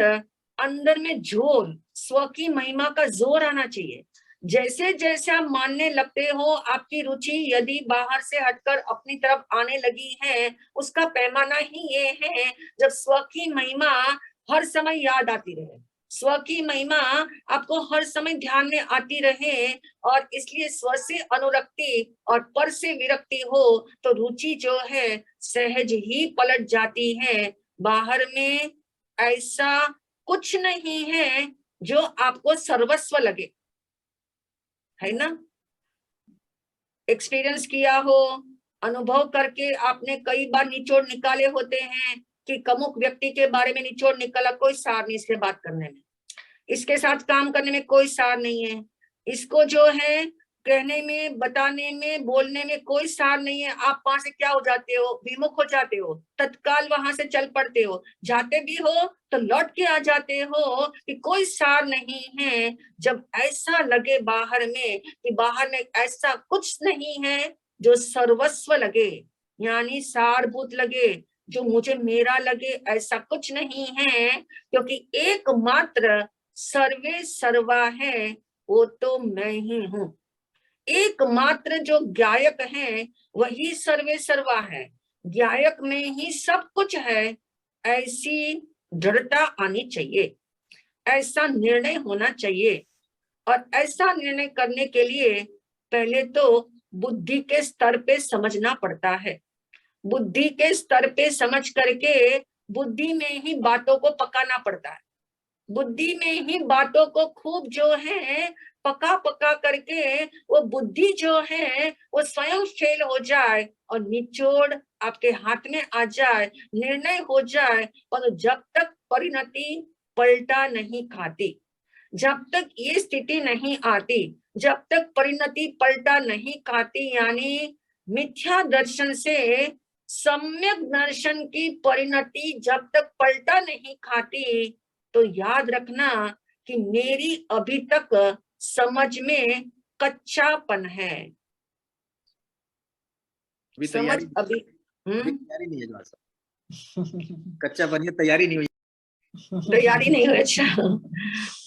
अंदर में जोर, स्व की महिमा का जोर आना चाहिए। जैसे जैसे आप मानने लगते हो, आपकी रुचि यदि बाहर से हटकर अपनी तरफ आने लगी है, उसका पैमाना ही ये है जब स्व की महिमा हर समय याद आती रहे, स्व की महिमा आपको हर समय ध्यान में आती रहे। और इसलिए स्व से अनुरक्ति और पर से विरक्ति हो तो रुचि जो है सहज ही पलट जाती है। बाहर में ऐसा कुछ नहीं है जो आपको सर्वस्व लगे, है ना। एक्सपीरियंस किया हो, अनुभव करके आपने कई बार निचोड़ निकाले होते हैं कि कमुक व्यक्ति के बारे में निचोड़ निकाला, कोई सार नहीं इसके बात करने में, इसके साथ काम करने में कोई सार नहीं है, इसको जो है कहने में, बताने में, बोलने में कोई सार नहीं है। आप वहां से क्या हो जाते हो? विमुख हो जाते हो, तत्काल वहां से चल पड़ते हो। जाते भी हो तो लौट के आ जाते हो कि कोई सार नहीं है। जब ऐसा लगे बाहर में कि बाहर में ऐसा कुछ नहीं है जो सर्वस्व लगे, यानी सारभूत लगे, जो मुझे मेरा लगे, ऐसा कुछ नहीं है। क्योंकि एकमात्र सर्वे सर्वा है, वो तो मैं ही हूँ। एकमात्र जो ज्ञायक है वही सर्वे सर्वा है, ज्ञायक में ही सब कुछ है। ऐसी दृढ़ता आनी चाहिए, ऐसा निर्णय होना चाहिए। और ऐसा निर्णय करने के लिए पहले तो बुद्धि के स्तर पे समझना पड़ता है। बुद्धि के स्तर पे समझ करके बुद्धि में ही बातों को पकाना पड़ता है। बुद्धि में ही बातों को खूब जो है पका पका करके वो बुद्धि जो है वो स्वयं फेल हो जाए और निचोड़ आपके हाथ में आ जाए, निर्णय हो जाए। और जब तक परिणति पलटा नहीं खाती, जब तक ये स्थिति नहीं आती, जब तक परिणति पलटा नहीं खाती, यानी मिथ्या दर्शन से सम्यक दर्शन की परिणति जब तक पलटा नहीं खाती, तो याद रखना कि मेरी अभी तक समझ में कच्चापन है। समझ अभी तैयारी नहीं है जो कच्चापन है, तैयारी नहीं हुई, तैयारी नहीं हुई। अच्छा,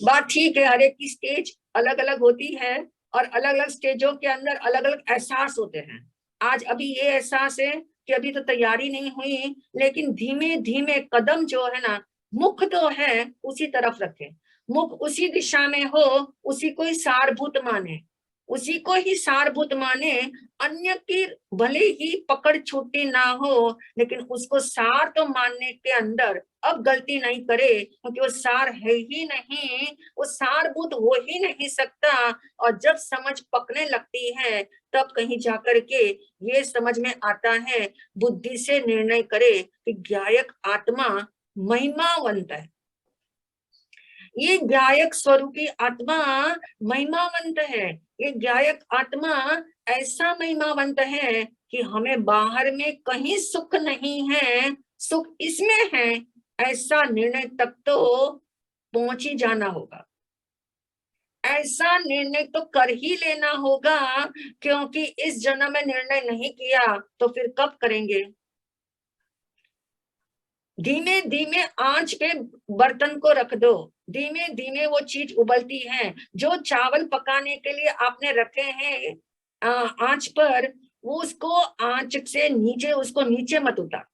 बात ठीक है। हर एक की स्टेज अलग अलग होती है और अलग अलग स्टेजों के अंदर अलग अलग एहसास होते हैं। आज अभी ये एहसास है कि अभी तो तैयारी नहीं हुई, लेकिन धीमे धीमे कदम जो है ना, मुख तो है उसी तरफ रखें, मुख उसी दिशा में हो, उसी को ही सारभूत माने, उसी को ही सारभूत माने। अन्य की भले ही पकड़ छूटी ना हो, लेकिन उसको सार तो मानने के अंदर अब गलती नहीं करे, क्योंकि वो सार है ही नहीं, वो सारभूत हो ही नहीं सकता। और जब समझ पकने लगती है तब कहीं जाकर के ये समझ में आता है, बुद्धि से निर्णय करे कि ज्ञायक आत्मा महिमावंत है। ये ज्ञायक स्वरूपी आत्मा महिमावंत है। ये ज्ञायक आत्मा ऐसा महिमावंत है कि हमें बाहर में कहीं सुख नहीं है, सुख इसमें है, ऐसा निर्णय तक तो पहुंच ही जाना होगा। ऐसा निर्णय तो कर ही लेना होगा, क्योंकि इस जन्म में निर्णय नहीं किया तो फिर कब करेंगे। धीमे धीमे आंच पे बर्तन को रख दो, धीमे धीमे वो चीज उबलती है। जो चावल पकाने के लिए आपने रखे हैं आंच पर, वो उसको आंच से नीचे, उसको नीचे मत उतार,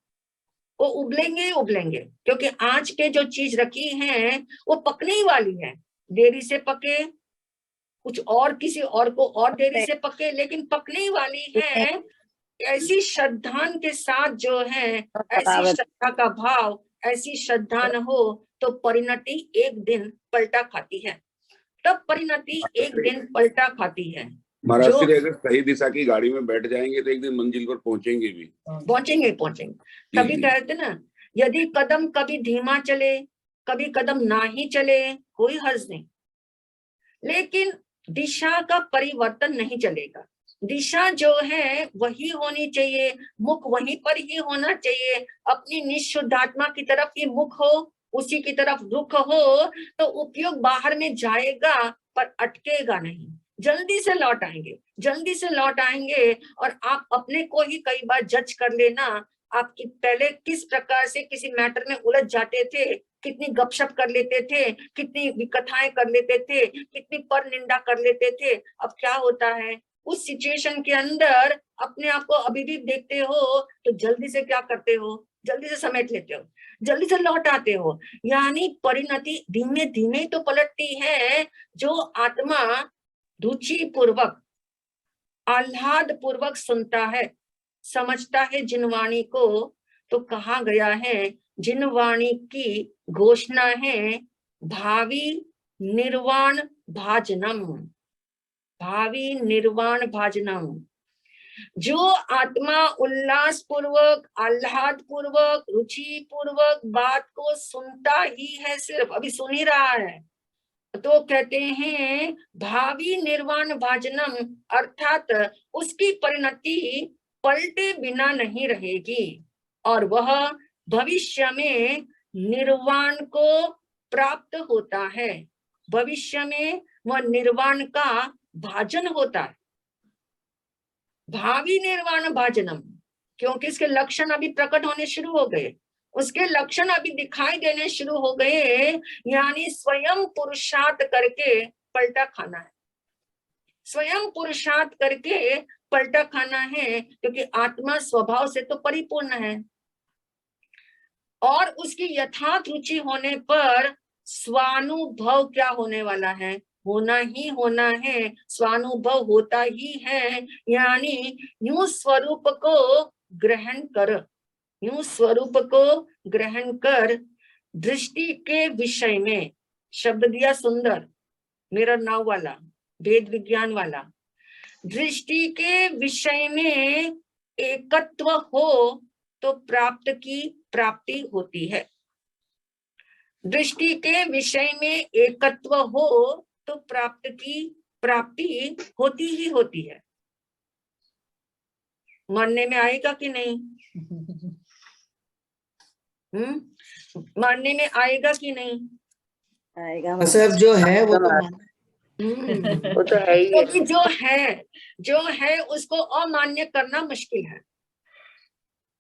वो उबलेंगे उबलेंगे, क्योंकि आंच पे जो चीज रखी है वो पकने ही वाली है। देरी से पके, कुछ और किसी और को और देरी से पके, लेकिन पकने ही वाली है। ऐसी श्रद्धान के साथ जो है, ऐसी श्रद्धा का भाव, ऐसी श्रद्धा न हो तो परिणति एक दिन पलटा खाती है। तब परिणति एक दिन पलटा खाती है। महाराज श्री अगर सही दिशा की गाड़ी में बैठ जाएंगे तो एक दिन मंजिल पर पहुंचेंगे भी, पहुंचेंगे। तभी कहते ना, यदि कदम कभी धीमा चले, कभी कदम ना ही चले, कोई हर्ज नहीं, लेकिन दिशा का परिवर्तन नहीं चलेगा। दिशा जो है वही होनी चाहिए, मुख वहीं पर ही होना चाहिए। अपनी निशुद्धात्मा की तरफ ही मुख हो, उसी की तरफ रुख हो, तो उपयोग बाहर में जाएगा पर अटकेगा नहीं। जल्दी से लौट आएंगे, जल्दी से लौट आएंगे। और आप अपने को ही कई बार जज कर लेना, आपकी पहले किस प्रकार से किसी मैटर में उलझ जाते थे, कितनी गपशप कर लेते थे, कितनी विकथाएं कर लेते थे, कितनी पर निंदा कर लेते थे। अब क्या होता है, उस सिचुएशन के अंदर अपने आप को अभी भी देखते हो तो जल्दी से क्या करते हो, जल्दी से समेट लेते हो, जल्दी से लौट आते हो। यानी परिणति धीमे धीमे तो पलटती है। जो आत्मा रुचि पूर्वक, आह्लाद पूर्वक सुनता है, समझता है जिनवाणी को, तो कहा गया है जिनवाणी की घोषणा है भावी निर्वाण भाजनम, भावी निर्वाण भाजनम। जो आत्मा उल्लास पूर्वक, आह्लाद पूर्वक, रुचि पूर्वक बात को सुनता ही है, सिर्फ अभी सुन ही रहा है, तो कहते हैं भावी निर्वाण भाजनम, अर्थात उसकी परिणति पलटे बिना नहीं रहेगी और वह भविष्य में निर्वाण को प्राप्त होता है। भविष्य में वह निर्वाण का भाजन होता है। भावी निर्वाण भाजनम, क्योंकि इसके लक्षण अभी प्रकट होने शुरू हो गए, उसके लक्षण अभी दिखाई देने शुरू हो गए। यानी स्वयं पुरुषार्थ करके पलटा खाना है, स्वयं पुरुषार्थ करके पलटा खाना है, क्योंकि आत्मा स्वभाव से तो परिपूर्ण है। और उसकी यथार्थ रुचि होने पर स्वानुभव क्या होने वाला है, होना ही होना है, स्वानुभव होता ही है। यानी यूं स्वरूप को ग्रहण कर, यूं स्वरूप को ग्रहण कर, दृष्टि के विषय में, शब्द दिया सुंदर, मेरा नाव वाला, वेद विज्ञान वाला, दृष्टि के विषय में एकत्व हो तो प्राप्त की प्राप्ति होती है। दृष्टि के विषय में एकत्व हो तो प्राप्त की प्राप्ति होती ही होती है। मानने में आएगा कि नहीं? मानने में आएगा कि नहीं? आएगा सब जो है वो तो वो तो है ही है। क्योंकि जो है उसको अमान्य करना मुश्किल है।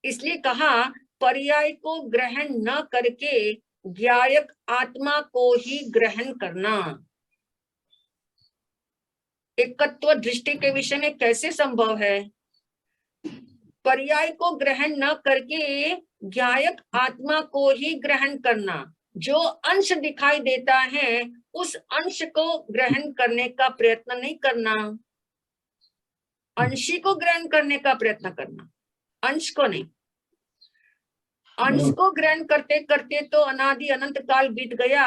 इसलिए कहा पर्याय को ग्रहण न करके ज्ञायक आत्मा को ही ग्रहण करना। एकत्व दृष्टि के विषय में कैसे संभव है? पर्याय को ग्रहण न करके ज्ञायक आत्मा को ही ग्रहण करना। जो अंश दिखाई देता है उस अंश को ग्रहण करने का प्रयत्न नहीं करना, अंशी को ग्रहण करने का प्रयत्न करना, अंश को नहीं। अंश को ग्रहण करते करते तो अनादि अनंत काल बीत गया।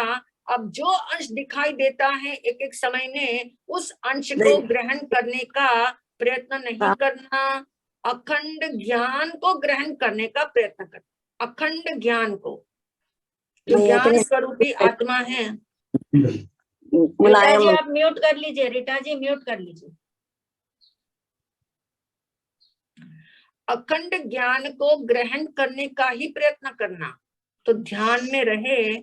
अब जो अंश दिखाई देता है एक एक समय में, उस अंश को ग्रहण करने का प्रयत्न नहीं करना, अखंड ज्ञान को ग्रहण करने का प्रयत्न करना, अखंड ज्ञान को, जो ज्ञान स्वरूपी आत्मा है। रीटा जी आप म्यूट कर लीजिए, रीटा जी म्यूट कर लीजिए। अखंड ज्ञान को ग्रहण करने का ही प्रयत्न करना। तो ध्यान में रहे,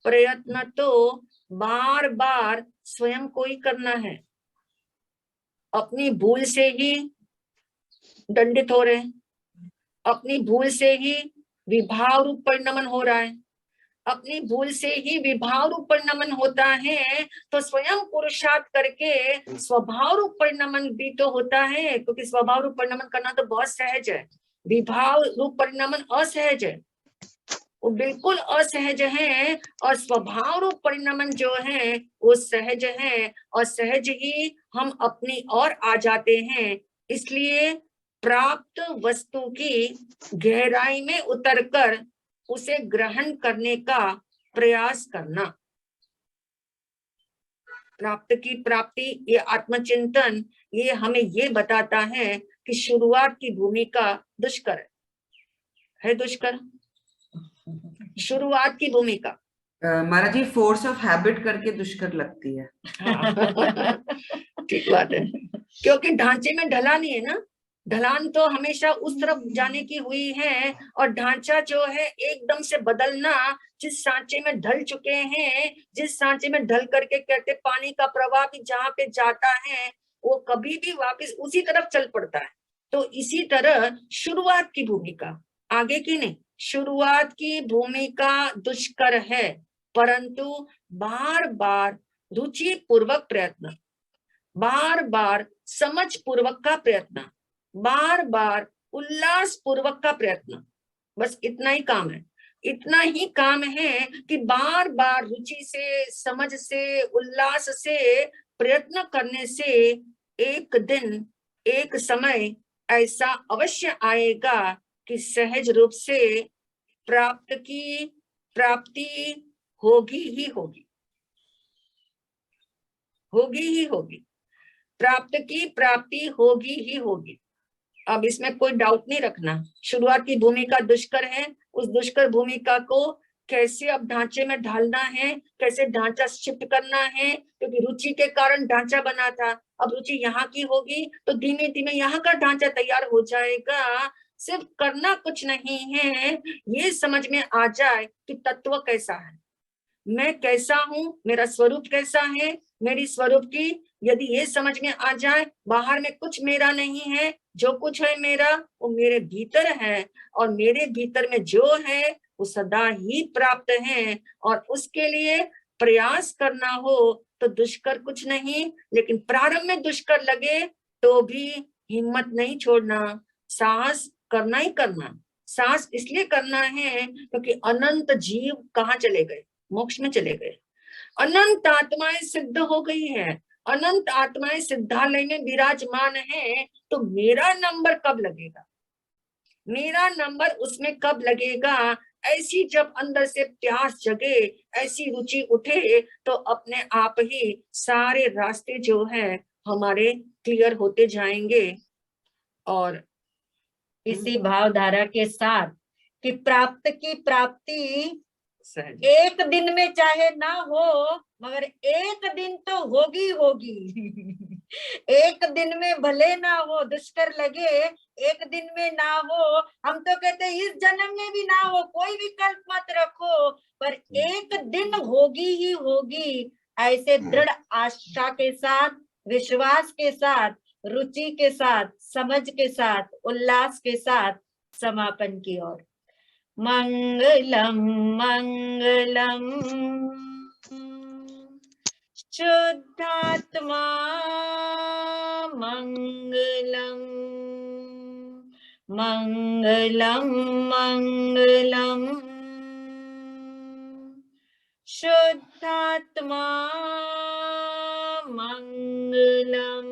प्रयत्न तो बार बार स्वयं को ही करना है। अपनी भूल से ही दंडित हो रहे, अपनी भूल से ही विभाव रूप परिणमन हो रहा है, अपनी भूल से ही विभाव रूप परिणमन होता है। तो स्वयं पुरुषार्थ करके स्वभाव रूप परिणमन भी तो होता है, क्योंकि स्वभाव रूप परिणमन करना तो बहुत सहज है, विभाव रूप परिणमन असहज है, वो बिल्कुल असहज है। और स्वभाव रूप परिणमन जो है वो सहज है, और सहज ही हम अपनी ओर आ जाते हैं। इसलिए प्राप्त वस्तु की गहराई में उतरकर उसे ग्रहण करने का प्रयास करना। प्राप्त की प्राप्ति, ये आत्मचिंतन, ये हमें ये बताता है कि शुरुआत की भूमिका दुष्कर है, दुष्कर शुरुआत की भूमिका। महाराज जी फोर्स ऑफ हैबिट करके दुष्कर लगती है। ठीक बात है, क्योंकि ढांचे में ढला नहीं है ना, ढलान तो हमेशा उस तरफ जाने की हुई है, और ढांचा जो है एकदम से बदलना, जिस सांचे में ढल चुके हैं, जिस सांचे में ढल करके कहते पानी का प्रवाह भी जहाँ पे जाता है वो कभी भी वापस उसी तरफ चल पड़ता है। तो इसी तरह शुरुआत की भूमिका, आगे की नहीं, शुरुआत की भूमिका दुष्कर है, परंतु बार बार रुचि पूर्वक प्रयत्न, बार बार समझ पूर्वक का प्रयत्न, बार बार उल्लास पूर्वक का प्रयत्न, बस इतना ही काम है। इतना ही काम है कि बार बार रुचि से, समझ से, उल्लास से प्रयत्न करने से एक दिन, एक समय ऐसा अवश्य आएगा कि सहज रूप से प्राप्त की प्राप्ति होगी ही होगी, होगी ही होगी, प्राप्त की प्राप्ति होगी ही होगी। अब इसमें कोई डाउट नहीं रखना। शुरुआत की भूमिका दुष्कर है, उस दुष्कर भूमिका को कैसे अब ढांचे में ढालना है, कैसे ढांचा शिफ्ट करना है, क्योंकि रुचि के कारण ढांचा बना था, अब रुचि यहाँ की होगी तो धीमे धीमे यहाँ का ढांचा तैयार हो जाएगा। सिर्फ करना कुछ नहीं है, ये समझ में आ जाए कि तत्व कैसा है, मैं कैसा हूँ, मेरा स्वरूप कैसा है, मेरी स्वरूप की यदि ये समझ में आ जाए, बाहर में कुछ मेरा नहीं है, जो कुछ है मेरा वो मेरे भीतर है, और मेरे भीतर में जो है वो सदा ही प्राप्त है। और उसके लिए प्रयास करना हो तो दुष्कर कुछ नहीं, लेकिन प्रारंभ में दुष्कर लगे तो भी हिम्मत नहीं छोड़ना, साहस करना ही करना। साहस इसलिए करना है क्योंकि अनंत जीव कहाँ चले गए, मोक्ष में चले गए, अनंत आत्माएं सिद्ध हो गई है, अनंत आत्माएं सिद्धालय में विराजमान है। तो मेरा नंबर कब लगेगा, मेरा नंबर उसमें कब लगेगा? ऐसी जब अंदर से प्यास जगे, ऐसी रुचि उठे, तो अपने आप ही सारे रास्ते जो है हमारे क्लियर होते जाएंगे। और इसी भावधारा के साथ कि प्राप्त की प्राप्ति एक दिन में चाहे ना हो, मगर एक दिन तो होगी होगी। एक दिन में भले ना हो, दुष्कर लगे, एक दिन में ना हो, हम तो कहते हैं इस जन्म में भी ना हो, कोई विकल्प मत रखो, पर एक दिन होगी ही होगी। ऐसे दृढ़ आशा के साथ, विश्वास के साथ, रुचि के साथ, समझ के साथ, उल्लास के साथ समापन की ओर। मंगलम मंगलम शुद्धात्मा मंगलम, मंगलम मंगलम शुद्धात्मा मंगलम